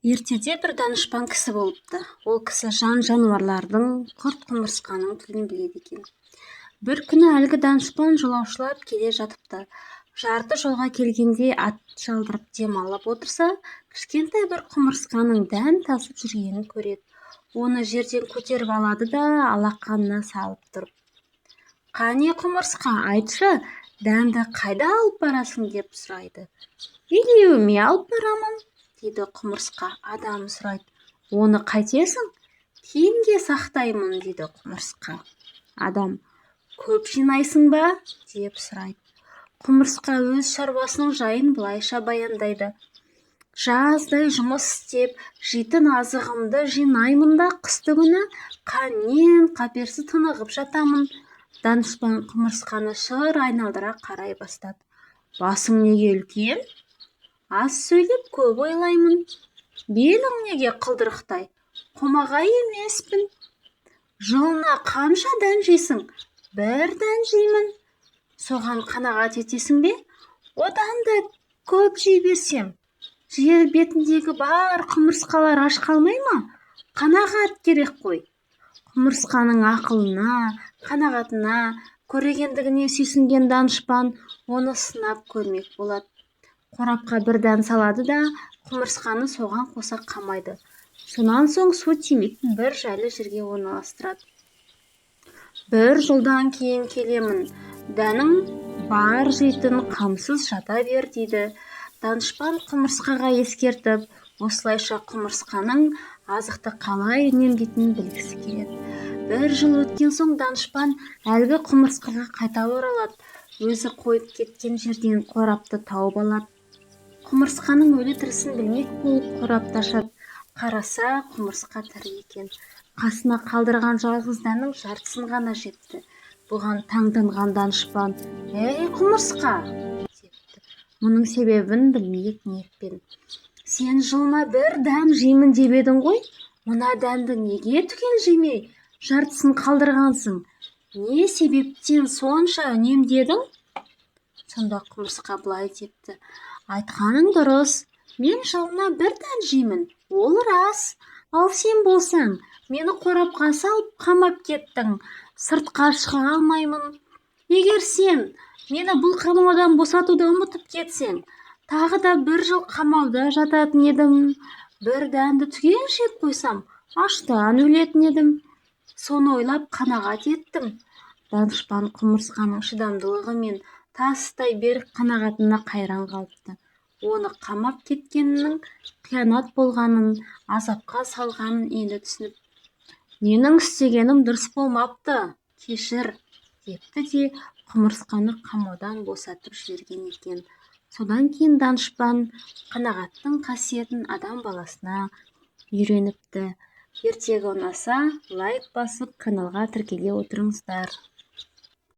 Ертеде бір данышпан кісі болыпты. Ол кісі жануарлардың, құрт-құмырсқаның тілін біледі екен. Бір күні әлгі данышпан жолаушылап келе жатыпты. Жарты жолға келгенде ат жалдырып демалып отырса, кішкентай бір құмырсқаның дән тасып жүргенін көреді. Оны жерден көтеріп алады да алақанына салып тұрып: «Қане құмырсқа, айтшы, дәнді қайда алып барасың?» деп сұрайды. «Илеуіме алып барамын», дейді құмырсқа. Адам сұрайды: «Оны қайтесің?» «Кейінге сақтаймын», дейді құмырсқа. Адам: «Көп жинайсың ба?» деп сұрайды. Құмырсқа өз шаруасының жайын былайша баяндайды: «Жаздай жұмыс істеп, жейтін азығымды жинаймын да қыстыгүні қаннен-қаперсіз тынығып жатамын». Данышпан құмырсқаны шыр айналдыра қарай бастады. «Басың неге үлкен? Аз сөйлеп, көп ойлаймын. Белің неге қылдырықтай? Қомағай емеспін. Жылына қанша дән жейсің?» «Бір дән жеймін». «Соған қанағат етесің бе?» «Одан да көп жей берсем, жер бетіндегі бар құмырсқалар аш қалмай ма? Қанағат керек қой». Құмырсқаның ақылына, қанағатына, көрегендігіне сүйсінген данышпан оны сынап көрмек болады. Қорапқа бір дән салады да құмырсқаны соған қоса қамайды. Сонан соң су тимейтін бір жайлы жерге орналастырады. «Бір жылдан кейін келемін, дәнің бар, жейтін қамсыз жата бер», дейді. Данышпан құмырсқаға ескертіп, осылайша құмырсқаның азықты қалай үнемдейтінін білгісі келеді. Бір жыл өткен соң данышпан әлгі құмырсқаға қайта оралады. Өзі қойып кеткен жерден қорапты тауып алады. Құмырсқаның өлі тірісін білмек болып қорапты ашады. Қараса, құмырсқа тірі екен. Қасына қалдырған жалғыз дәннің жартысын ғана жепті. Бұған таңданған данышпан: «Ей құмырсқа!» депті. Мұның себебін білмек ниетпен: «Сен жылына бір дән жеймін деп едің ғой, мына дәнді неге түгел жемей, жартысын қалдырғансың? Не себептен сонша үнемдедің?» Сонда құмырсқа былай депті: «Айтқаның дұрыс, мен жылына бір дән жеймін, ол рас. Ал сен болсаң, мені қорапқа салып қамап кеттің, сыртқа шыға алмаймын. Егер сен мені бұл қамаудан босатуды ұмытып кетсең, тағы да бір жыл қамауда жататын едім. Бір дәнді түгел жеп қойсам, аштан өлетін едім. Соны ойлап қанағат еттім». Данышпан құмырсқаның шыдамдылығы мен тастай берік қанағатына қайран қалыпты. Оны қамап кеткенінің қиянат болғанын, азапқа салғанын енді түсініп: «Менің істегенім дұрыс болмапты, кешір», депті де құмырсқаны қамаудан босатып жіберген екен. Содан кейін данышпан қанағаттың қасиетін адам баласына үйреніпті. Ертегі ұнаса, лайк басып, каналға тіркеле отырыңыздар.